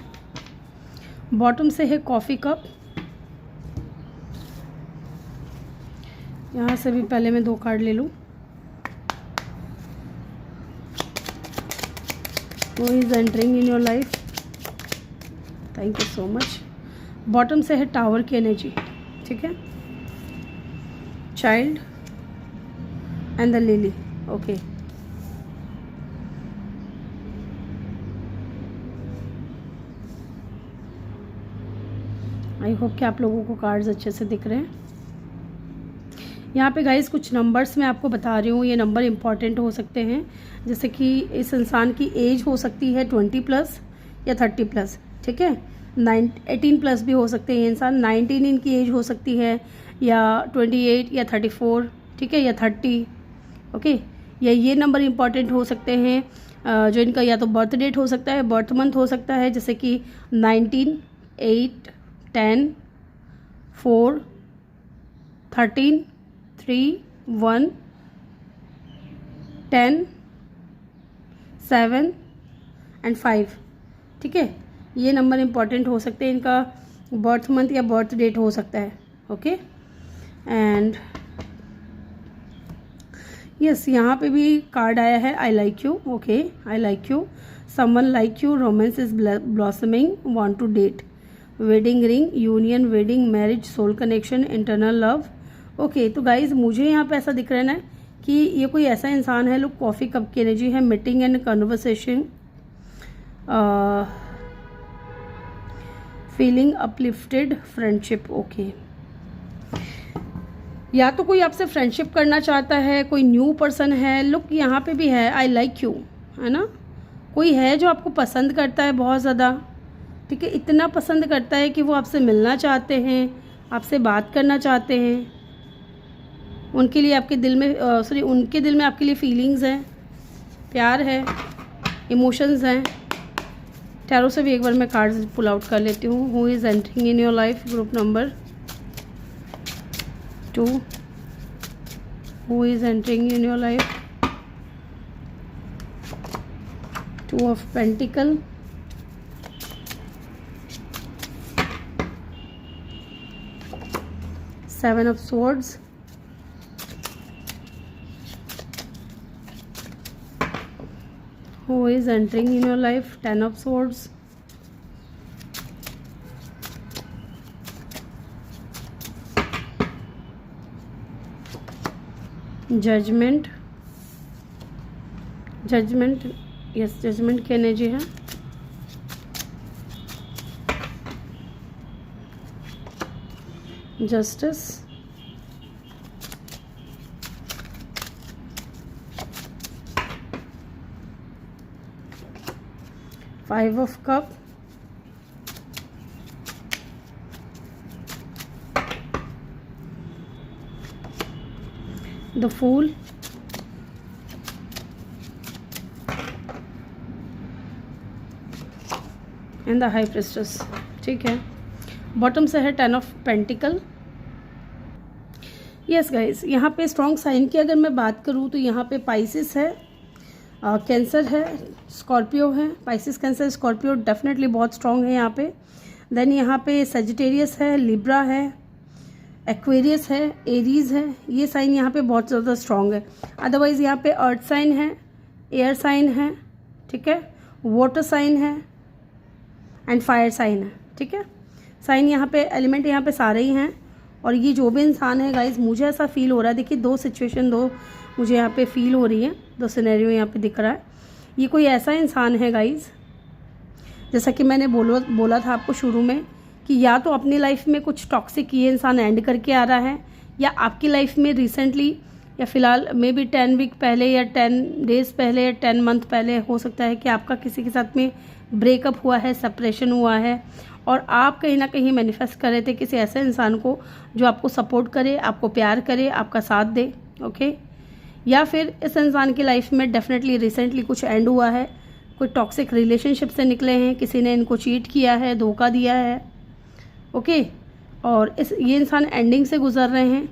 बॉटम से है कॉफ़ी कप। यहाँ से भी पहले मैं 2 कार्ड ले लूँ। Who is entering in your life? Thank you so much। Bottom से है टावर की एनर्जी, ठीक है। Child and the lily, okay. I hope कि आप लोगों को कार्ड्स अच्छे से दिख रहे हैं। यहाँ पे गाइस कुछ नंबर्स मैं आपको बता रही हूँ। ये नंबर इम्पॉर्टेंट हो सकते हैं, जैसे कि इस इंसान की एज हो सकती है 20+ या 30+, ठीक है। 18+ भी हो सकते हैं ये इंसान। 19 इनकी एज हो सकती है, या 28 या 34, ठीक है, या 30, ओके। या ये नंबर इम्पॉर्टेंट हो सकते हैं जो इनका या तो बर्थ डेट हो सकता है, बर्थ मंथ हो सकता है, जैसे कि 19, 8, 10, 4, 13, 3, 1, 10, 7 एंड 5, ठीक है। ये नंबर इम्पॉर्टेंट हो सकते हैं। इनका बर्थ मंथ या बर्थ डेट हो सकता है, ओके। एंड यस, यहाँ पे भी कार्ड आया है, I like you, okay, I like you, someone like you, romance is blossoming, want to date, wedding ring, union, wedding, marriage, soul connection, internal love. Okay, तो guys मुझे यहाँ पे ऐसा दिख रहा है ना कि ये कोई ऐसा इंसान है, लोग कॉफ़ी कप की एनर्जी है, meeting and conversation, feeling uplifted, friendship. Okay, या तो कोई आपसे फ्रेंडशिप करना चाहता है, कोई न्यू पर्सन है, लुक यहाँ पे भी है, आई लाइक यू, है ना, कोई है जो आपको पसंद करता है बहुत ज़्यादा, ठीक है, इतना पसंद करता है कि वो आपसे मिलना चाहते हैं, आपसे बात करना चाहते हैं, उनके लिए आपके दिल में उनके दिल में आपके लिए फीलिंग्स हैं, प्यार है, इमोशंस हैं। टैरो से भी एक बार मैं कार्ड्स पुल आउट कर लेती हूँ। Who is entering in your life, group number 2, who is entering in your life, 2 of pentacle, seven of swords, who is entering in your life, 10 of swords, judgment, yes, judgment की energy है, justice, five of cup, the fool, and the high priestess. ठीक है, bottom से है 10 of pentacle. Yes guys, यहाँ पे strong sign की अगर मैं बात करूँ तो यहाँ पे पाइसिस है, कैंसर है, स्कॉर्पियो है, पाइसिस, कैंसर, स्कॉर्पियो डेफिनेटली बहुत स्ट्रॉन्ग है यहाँ पे। देन यहाँ पे सजिटेरियस है, लिब्रा है, एक्वेरियस है, एरीज है, ये साइन यहाँ पे बहुत ज़्यादा स्ट्रॉन्ग है। अदरवाइज़ यहाँ पे अर्थ साइन है, एयर साइन है, ठीक है, वाटर साइन है एंड फायर साइन है। ठीक है, साइन यहाँ पे, एलिमेंट यहाँ पे सारे ही हैं। और ये जो भी इंसान है गाइज, मुझे ऐसा फील हो रहा है, देखिए दो सिचुएशन, दो मुझे यहाँ पे फील हो रही है, दो सिनेरियो यहाँ पे दिख रहा है। ये कोई ऐसा इंसान है गाइज, जैसा कि मैंने बोला था आपको शुरू में, कि या तो अपनी लाइफ में कुछ टॉक्सिक ये इंसान एंड करके आ रहा है, या आपकी लाइफ में रिसेंटली या फिलहाल मे बी 10 वीक पहले या 10 डेज़ पहले या 10 मंथ पहले हो सकता है कि आपका किसी के साथ में ब्रेकअप हुआ है, सेपरेशन हुआ है, और आप कहीं ना कहीं मैनिफेस्ट कर रहे थे किसी ऐसे इंसान को जो आपको सपोर्ट करे, आपको प्यार करे, आपका साथ दे। ओके, या फिर इस इंसान की लाइफ में डेफिनेटली रिसेंटली कुछ एंड हुआ है, कोई टॉक्सिक रिलेशनशिप से निकले हैं, किसी ने इनको चीट किया है, धोखा दिया है। ओके, और ये इंसान एंडिंग से गुजर रहे हैं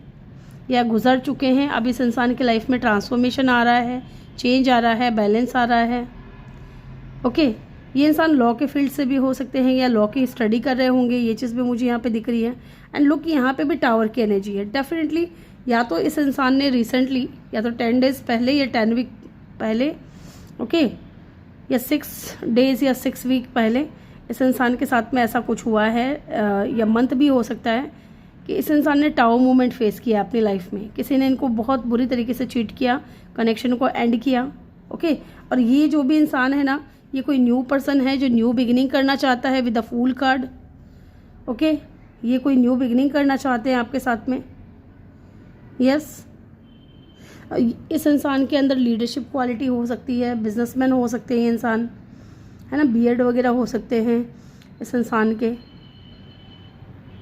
या गुजर चुके हैं। अब इस इंसान की लाइफ में ट्रांसफॉर्मेशन आ रहा है, चेंज आ रहा है, बैलेंस आ रहा है। ओके, ये इंसान लॉ के फील्ड से भी हो सकते हैं या लॉ की स्टडी कर रहे होंगे, ये चीज़ भी मुझे यहाँ पे दिख रही है। एंड लुक, यहाँ पे भी टावर की एनर्जी है। डेफिनेटली या तो इस इंसान ने रिसेंटली, या तो 10 डेज़ पहले या 10 वीक पहले, ओके, या 6 डेज़ या 6 वीक पहले इस इंसान के साथ में ऐसा कुछ हुआ है, या मंथ भी हो सकता है कि इस इंसान ने टावर मूवमेंट फेस किया अपनी लाइफ में। किसी ने इनको बहुत बुरी तरीके से चीट किया, कनेक्शन को एंड किया। ओके, और ये जो भी इंसान है ना, ये कोई न्यू पर्सन है जो न्यू बिगिनिंग करना चाहता है with the fool card. Okay, ये कोई न्यू बिगिनिंग करना चाहते हैं आपके साथ में। यस, इस इंसान के अंदर लीडरशिप क्वालिटी हो सकती है, बिजनेसमैन हो सकते हैं इंसान, है ना, बीएड वगैरह हो सकते हैं इस इंसान के।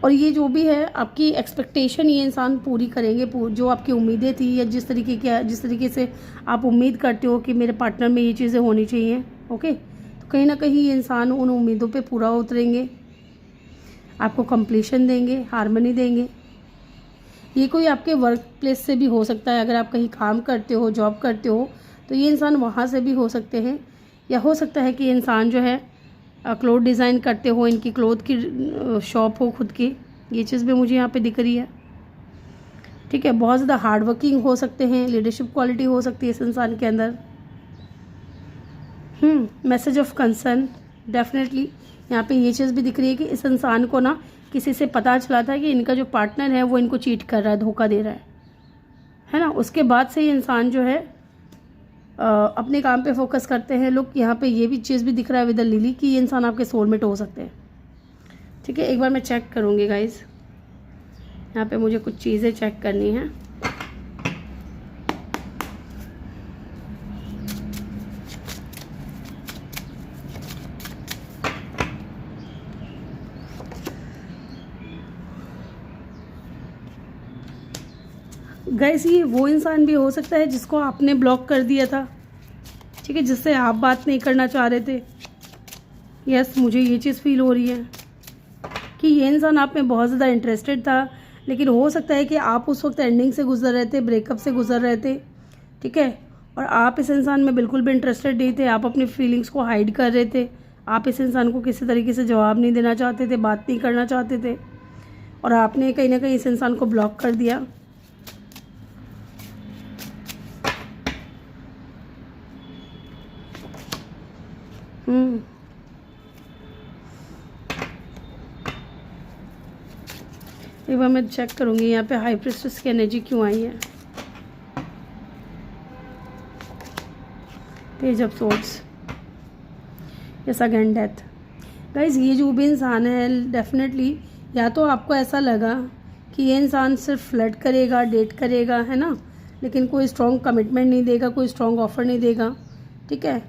और ये जो भी है आपकी एक्सपेक्टेशन ये इंसान पूरी करेंगे, जो आपकी उम्मीदें थी या जिस तरीके से आप उम्मीद करते हो कि मेरे पार्टनर में ये चीज़ें होनी चाहिए। ओके, तो कहीं ना कहीं ये इंसान उन उम्मीदों पे पूरा उतरेंगे, आपको कंप्लीशन देंगे, हार्मनी देंगे। ये कोई आपके वर्क प्लेस से भी हो सकता है, अगर आप कहीं काम करते हो, जॉब करते हो, तो ये इंसान वहाँ से भी हो सकते हैं। या हो सकता है कि इंसान जो है क्लोथ डिज़ाइन करते हो, इनकी क्लोथ की शॉप हो खुद की, ये चीज़ भी मुझे यहाँ पे दिख रही है। ठीक है, बहुत ज़्यादा हार्ड वर्किंग हो सकते हैं, लीडरशिप क्वालिटी हो सकती है इस इंसान के अंदर। मैसेज ऑफ कंसर्न, डेफिनेटली यहाँ पे ये चीज़ भी दिख रही है कि इस इंसान को ना किसी से पता चला था कि इनका जो पार्टनर है वो इनको चीट कर रहा है, धोखा दे रहा है ना। उसके बाद से ये इंसान जो है अपने काम पे फोकस करते हैं लोग। यहाँ पे ये भी चीज़ भी दिख रहा है विद द लिली कि ये इंसान आपके सोलमेट हो सकते हैं। ठीक है, एक बार मैं चेक करूँगी गाइज, यहाँ पे मुझे कुछ चीज़ें चेक करनी है। गाइस ये वो इंसान भी हो सकता है जिसको आपने ब्लॉक कर दिया था, ठीक है, जिससे आप बात नहीं करना चाह रहे थे। यस, मुझे ये चीज़ फील हो रही है कि ये इंसान आप में बहुत ज़्यादा इंटरेस्टेड था, लेकिन हो सकता है कि आप उस वक्त एंडिंग से गुजर रहे थे, ब्रेकअप से गुजर रहे थे, ठीक है, और आप इस इंसान में बिल्कुल भी इंटरेस्टेड नहीं थे। आप अपनी फीलिंग्स को हाइड कर रहे थे, आप इस इंसान को किसी तरीके से जवाब नहीं देना चाहते थे, बात नहीं करना चाहते थे, और आपने कहीं ना कहीं इस इंसान को ब्लॉक कर दिया। एक बार मैं चेक करूंगी यहाँ पे हाई प्रिस्टेस की एनर्जी क्यों आई है। Page of swords, yes again death. Guys ये जो भी इंसान है डेफिनेटली या तो आपको ऐसा लगा कि ये इंसान सिर्फ फ्लर्ट करेगा, डेट करेगा, है ना, लेकिन कोई स्ट्रॉन्ग कमिटमेंट नहीं देगा, कोई स्ट्रॉन्ग ऑफर नहीं देगा, ठीक है,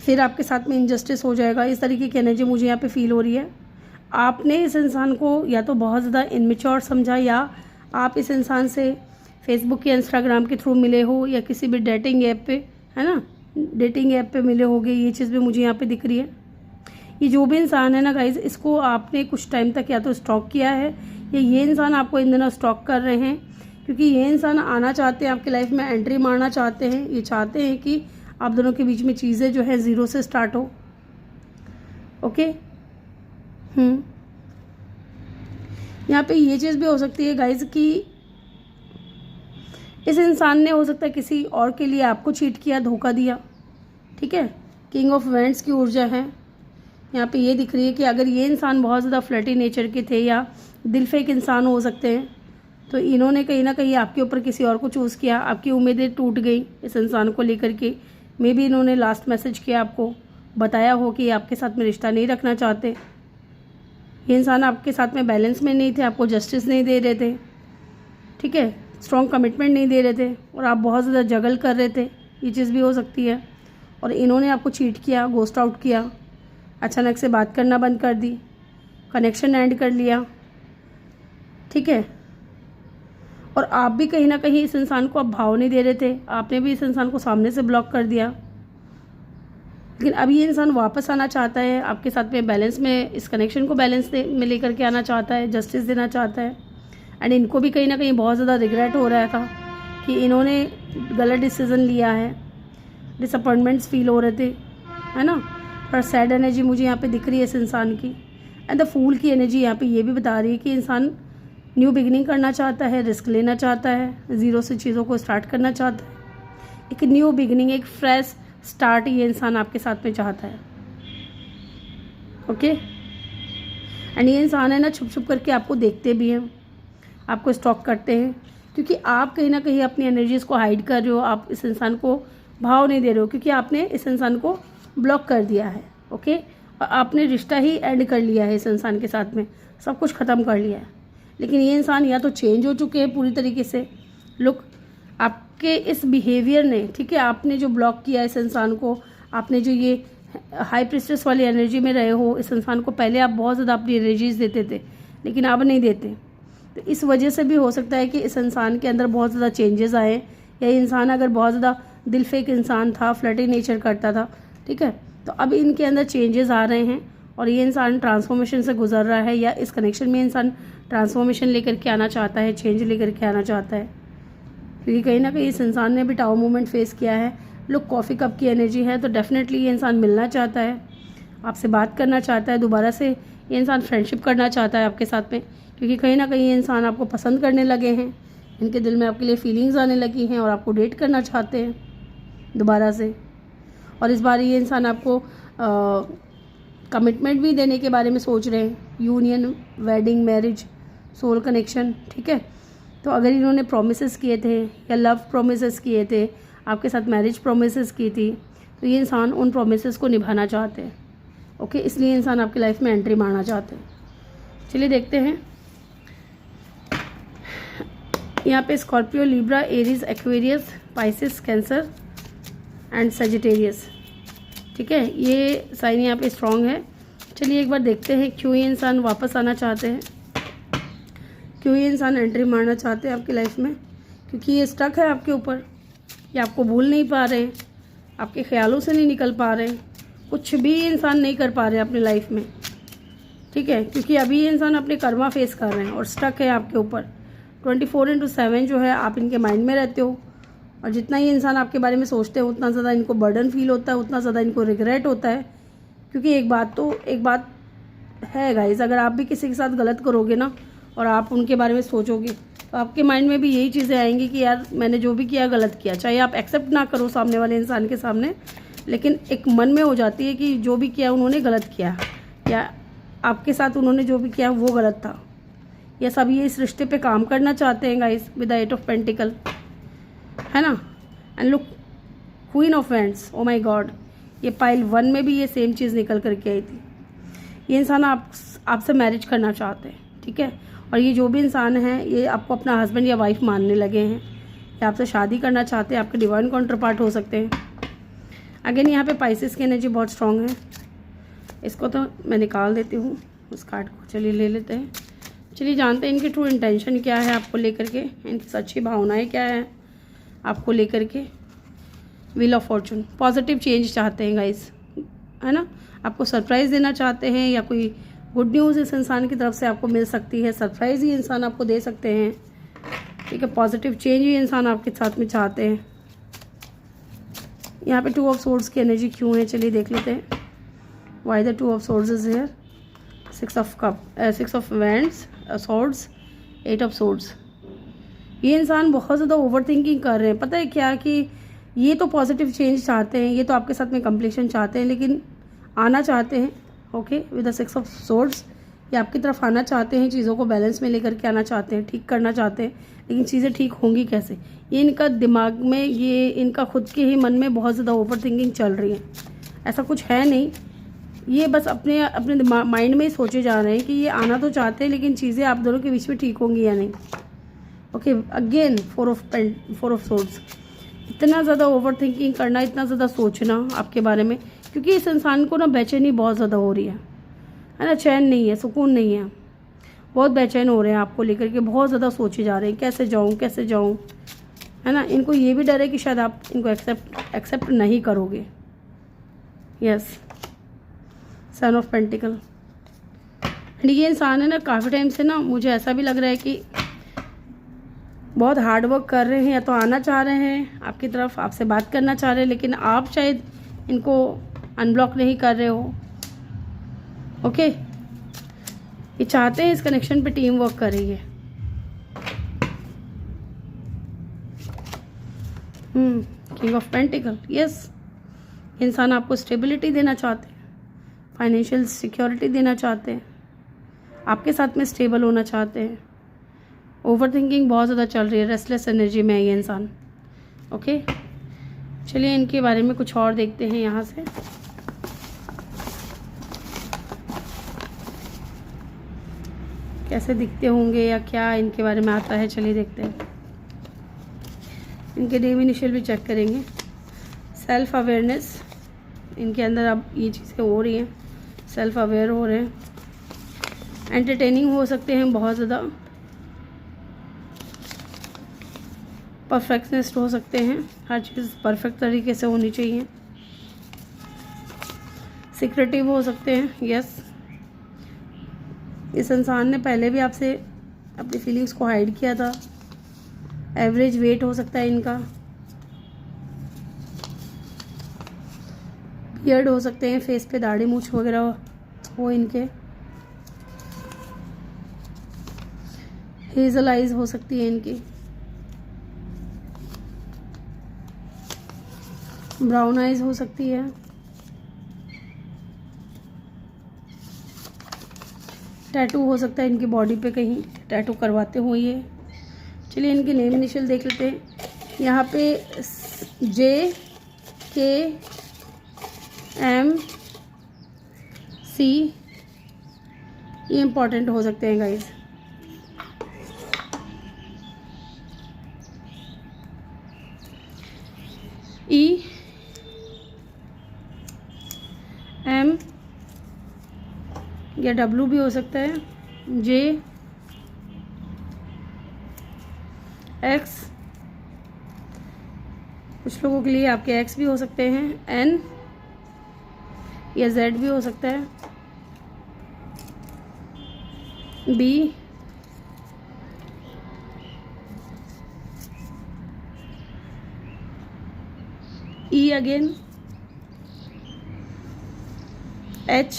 फिर आपके साथ में इनजस्टिस हो जाएगा। इस तरीके की एनर्जी मुझे यहाँ पे फील हो रही है। आपने इस इंसान को या तो बहुत ज़्यादा इनमेच्योर समझा, या आप इस इंसान से फेसबुक या इंस्टाग्राम के थ्रू मिले हो, या किसी भी डेटिंग ऐप पे, है ना, डेटिंग ऐप पे मिले होगे। ये चीज़ भी मुझे यहाँ पे दिख रही है। ये जो भी इंसान है ना गाइज, इसको आपने कुछ टाइम तक या तो स्टॉक किया है, या ये इंसान आपको इन दिनों स्टॉक कर रहे हैं, क्योंकि ये इंसान आना चाहते हैं आपकी लाइफ में, एंट्री मारना चाहते हैं। ये चाहते हैं कि आप दोनों के बीच में चीज़ें जो है ज़ीरो से स्टार्ट हो। ओके, यहाँ पे ये चीज़ भी हो सकती है गाइज कि इस इंसान ने हो सकता है किसी और के लिए आपको चीट किया, धोखा दिया, ठीक है। किंग ऑफ वेंट्स की ऊर्जा है यहाँ पे, ये दिख रही है कि अगर ये इंसान बहुत ज़्यादा फ्लर्टी नेचर के थे या दिल फेक इंसान हो सकते हैं, तो इन्होंने कहीं ना कहीं आपके ऊपर किसी और को चूज़ किया, आपकी उम्मीदें टूट गई इस इंसान को लेकर के। मे बी इन्होंने लास्ट मैसेज किया, आपको बताया हो कि आपके साथ में रिश्ता नहीं रखना चाहते। ये इंसान आपके साथ में बैलेंस में नहीं थे, आपको जस्टिस नहीं दे रहे थे, ठीक है, स्ट्रॉन्ग कमिटमेंट नहीं दे रहे थे, और आप बहुत ज़्यादा जगल कर रहे थे। ये चीज़ भी हो सकती है। और इन्होंने आपको चीट किया, गोस्ट आउट किया, अचानक से बात करना बंद कर दी, कनेक्शन एंड कर लिया, ठीक है, और आप भी कहीं ना कहीं इस इंसान को अब भाव नहीं दे रहे थे, आपने भी इस इंसान को सामने से ब्लॉक कर दिया। लेकिन अब ये इंसान वापस आना चाहता है आपके साथ में, बैलेंस में, इस कनेक्शन को बैलेंस में लेकर के आना चाहता है, जस्टिस देना चाहता है। एंड इनको भी कहीं ना कहीं बहुत ज़्यादा रिग्रेट हो रहा था कि इन्होंने गलत डिसीज़न लिया है, डिसअपॉइंटमेंट्स फील हो रहे थे, है ना। पर सैड एनर्जी मुझे यहाँ पे दिख रही है इस इंसान की। एंड द फूल की एनर्जी यहाँ पे ये भी बता रही है कि इंसान न्यू बिगिनिंग करना चाहता है, रिस्क लेना चाहता है, ज़ीरो से चीज़ों को स्टार्ट करना चाहता है। एक न्यू बिगिनिंग, एक फ्रेश स्टार्ट ये इंसान आपके साथ में चाहता है। ओके, एंड ये इंसान है ना छुप छुप करके आपको देखते भी हैं, आपको स्टॉक करते हैं, क्योंकि आप कहीं ना कहीं अपनी एनर्जीज़ को हाइड कर रहे हो, आप इस इंसान को भाव नहीं दे रहे हो, क्योंकि आपने इस इंसान को ब्लॉक कर दिया है। ओके, और आपने रिश्ता ही एंड कर लिया है इस इंसान के साथ में, सब कुछ ख़त्म कर लिया है। लेकिन ये इंसान या तो चेंज हो चुके हैं पूरी तरीके से। लुक, आपके इस बिहेवियर ने, ठीक है, आपने जो ब्लॉक किया इस इंसान को, आपने जो ये हाई प्रिस्टेस वाली एनर्जी में रहे हो इस इंसान को, पहले आप बहुत ज़्यादा अपनी एनर्जीज देते थे, लेकिन अब नहीं देते। तो इस वजह से भी हो सकता है कि इस इंसान के अंदर बहुत ज़्यादा चेंजेस आए, या ये इंसान अगर बहुत ज़्यादा दिल फेक इंसान था, फ्लर्टी नेचर करता था, ठीक है, तो अब इनके अंदर चेंजेस आ रहे हैं और ये इंसान ट्रांसफॉर्मेशन से गुजर रहा है, या इस कनेक्शन में इंसान ट्रांसफॉर्मेशन लेकर के आना चाहता है, चेंज लेकर के आना चाहता है, क्योंकि कहीं ना कहीं इस इंसान ने भी टावर मूवमेंट फेस किया है। लोग कॉफ़ी कप की एनर्जी है, तो डेफिनेटली ये इंसान मिलना चाहता है, आपसे बात करना चाहता है, दोबारा से ये इंसान फ्रेंडशिप करना चाहता है आपके साथ में, क्योंकि कहीं ना कहीं ये इंसान आपको पसंद करने लगे हैं, इनके दिल में आपके लिए फीलिंग्स आने लगी हैं और आपको डेट करना चाहते हैं दोबारा से। और इस बार ये इंसान आपको कमिटमेंट भी देने के बारे में सोच रहे हैं, union, wedding, marriage, soul connection, ठीक है। तो अगर इन्होंने प्रोमिसेस किए थे या लव प्रोमिसेस किए थे, आपके साथ मैरिज प्रोमिसेस की थी, तो ये इंसान उन प्रोमिसेस को निभाना चाहते हैं। ओके, इसलिए इंसान आपकी लाइफ में एंट्री मारना चाहते हैं। चलिए देखते हैं। यहाँ पे Scorpio, Libra, Aries, Aquarius, Pisces, cancer and Sagittarius, ठीक है। ये साइन यहाँ पे स्ट्रॉन्ग है। चलिए एक बार देखते हैं क्यों ये इंसान वापस आना चाहते हैं, क्यों ये इंसान एंट्री मारना चाहते हैं आपकी लाइफ में। क्योंकि ये स्टक है आपके ऊपर, ये आपको भूल नहीं पा रहे हैं, आपके ख्यालों से नहीं निकल पा रहे हैं, कुछ भी इंसान नहीं कर पा रहे अपनी लाइफ में, ठीक है। क्योंकि अभी ये इंसान अपने कर्मा फेस कर रहे हैं और स्टक है आपके ऊपर। 24/7 जो है आप इनके माइंड में रहते हो, और जितना ये इंसान आपके बारे में सोचते हैं उतना ज़्यादा इनको बर्डन फील होता है, उतना ज़्यादा इनको रिग्रेट होता है। क्योंकि एक बात है गाइस, अगर आप भी किसी के साथ गलत करोगे ना और आप उनके बारे में सोचोगे तो आपके माइंड में भी यही चीज़ें आएंगी कि यार मैंने जो भी किया गलत किया। चाहे आप एक्सेप्ट ना करो सामने वाले इंसान के सामने, लेकिन एक मन में हो जाती है कि जो भी किया उन्होंने गलत किया, या आपके साथ उन्होंने जो भी किया वो गलत था। या सब ये इस रिश्ते पे काम करना चाहते हैं guys with the 8 of pentacle, है ना। And look, queen of wands, oh my God, ये पाइल 1 में भी ये सेम चीज़ निकल करके आई थी। ये इंसान आपसे मैरिज करना चाहते हैं, ठीक है। और ये जो भी इंसान है ये आपको अपना हस्बैंड या वाइफ मानने लगे हैं, या आपसे शादी करना चाहते हैं, आपके डिवाइन काउंटर पार्ट हो सकते हैं। अगेन यहाँ पे पाइसिस की एनर्जी बहुत स्ट्रांग है। इसको तो मैं निकाल देती हूँ, उस कार्ड को चलिए ले लेते हैं। चलिए जानते हैं इनकी ट्रू इंटेंशन क्या है आपको लेकर के, इनकी सच्ची भावनाएं क्या है आपको लेकर के। Wheel of Fortune, positive change चाहते हैं गाइस, है ना। आपको सरप्राइज़ देना चाहते हैं, या कोई गुड न्यूज़ इस इंसान की तरफ से आपको मिल सकती है, सरप्राइज़ ये इंसान आपको दे सकते हैं, ठीक है। पॉजिटिव चेंज ये इंसान आपके साथ में चाहते हैं। यहाँ पे 2 ऑफ सोर्ड्स की एनर्जी क्यों है, चलिए देख लेते हैं। Why the 2 of swords is here, 6 of cup, 6 of wands, swords, 8 of swords. ये इंसान बहुत ज़्यादा ओवर थिंकिंग कर रहे हैं। पता है क्या, कि ये तो पॉजिटिव चेंज चाहते हैं, ये तो आपके साथ में कंप्लीशन चाहते हैं, लेकिन आना चाहते हैं, okay, with the 6 of swords. ये आपकी तरफ आना चाहते हैं, चीज़ों को बैलेंस में लेकर के आना चाहते हैं, ठीक करना चाहते हैं, लेकिन चीज़ें ठीक होंगी कैसे, ये इनका दिमाग में, ये इनका खुद के ही मन में बहुत ज़्यादा ओवर थिंकिंग चल रही है। ऐसा कुछ है नहीं, ये बस अपने माइंड में ही सोचे जा रहे हैं कि ये आना तो चाहते हैं, लेकिन चीज़ें आप दोनों के बीच में ठीक होंगी या नहीं। Okay, again 4 of swords. इतना ज़्यादा ओवर थिंकिंग करना, इतना ज़्यादा सोचना आपके बारे में, क्योंकि इस इंसान को ना बेचैनी बहुत ज़्यादा हो रही है ना, चैन नहीं है, सुकून नहीं है, बहुत बेचैन हो रहे हैं आपको लेकर के, बहुत ज़्यादा सोचे जा रहे हैं कैसे जाऊँ, है ना। इनको ये भी डर है कि शायद आप इनको एक्सेप्ट नहीं करोगे। Yes, son of pentacle. ये इंसान है ना, काफ़ी टाइम से ना मुझे ऐसा भी लग रहा है कि बहुत हार्ड वर्क कर रहे हैं, या तो आना चाह रहे हैं आपकी तरफ, आपसे बात करना चाह रहे हैं, लेकिन आप शायद इनको अनब्लॉक नहीं कर रहे हो। ओके, ये चाहते हैं इस कनेक्शन पे टीम वर्क कर रही है। किंग ऑफ पेंटिकल, यस, इंसान आपको स्टेबिलिटी देना चाहते हैं, फाइनेंशियल सिक्योरिटी देना चाहते हैं, आपके साथ में स्टेबल होना चाहते हैं। ओवर थिंकिंग बहुत ज़्यादा चल रही है, रेस्टलेस एनर्जी में है ये इंसान। ओके, चलिए इनके बारे में कुछ और देखते हैं यहाँ से। कैसे दिखते होंगे या क्या इनके बारे में आता है, चलिए देखते हैं। इनके नेम इनिशियल भी चेक करेंगे। सेल्फ अवेयरनेस, इनके अंदर अब ये चीज़ें हो रही हैं, सेल्फ अवेयर हो रहे हैं, एंटरटेनिंग हो सकते हैं बहुत ज़्यादा, परफेक्शनिस्ट हो सकते हैं, हर चीज़ परफेक्ट तरीके से होनी चाहिए, सिक्रेटिव हो सकते हैं। यस, इस इंसान ने पहले भी आपसे अपनी फीलिंग्स को हाइड किया था। एवरेज वेट हो सकता है इनका, बियर्ड हो सकते हैं, फेस पे दाढ़ी मूछ वगैरह हो इनके। हेजल आइज हो सकती है इनकी, ब्राउन आइज हो सकती है, टैटू हो सकता है इनकी बॉडी पे, कहीं टैटू करवाते हो ये। चलिए इनके नेम इनिशियल देख लेते हैं। यहाँ पे JKMC ये इम्पॉर्टेंट हो सकते हैं गाइज। EM या W भी हो सकता है, JX कुछ लोगों के लिए आपके X भी हो सकते हैं, N या Z भी हो सकता है, B E again, H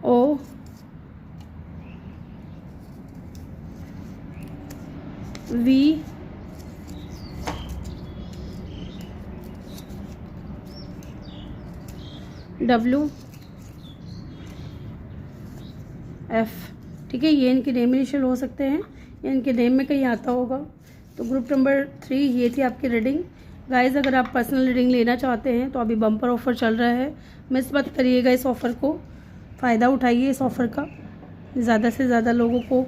O V W F। ठीक है, ये इनके नेम इनिशियल हो सकते हैं या इनके नेम में कहीं आता होगा। तो ग्रुप नंबर 3 ये थी आपकी रीडिंग। गाइज अगर आप पर्सनल रीडिंग लेना चाहते हैं तो अभी बम्पर ऑफ़र चल रहा है, मिस मत करिएगा इस ऑफ़र को, फ़ायदा उठाइए इस ऑफ़र का, ज़्यादा से ज़्यादा लोगों को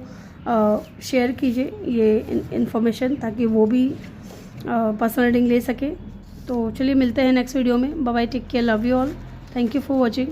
शेयर कीजिए ये इन्फॉर्मेशन, ताकि वो भी पर्सनल रीडिंग ले सके। तो चलिए मिलते हैं नेक्स्ट वीडियो में। Bye bye, take care, love you all, thank you for watching.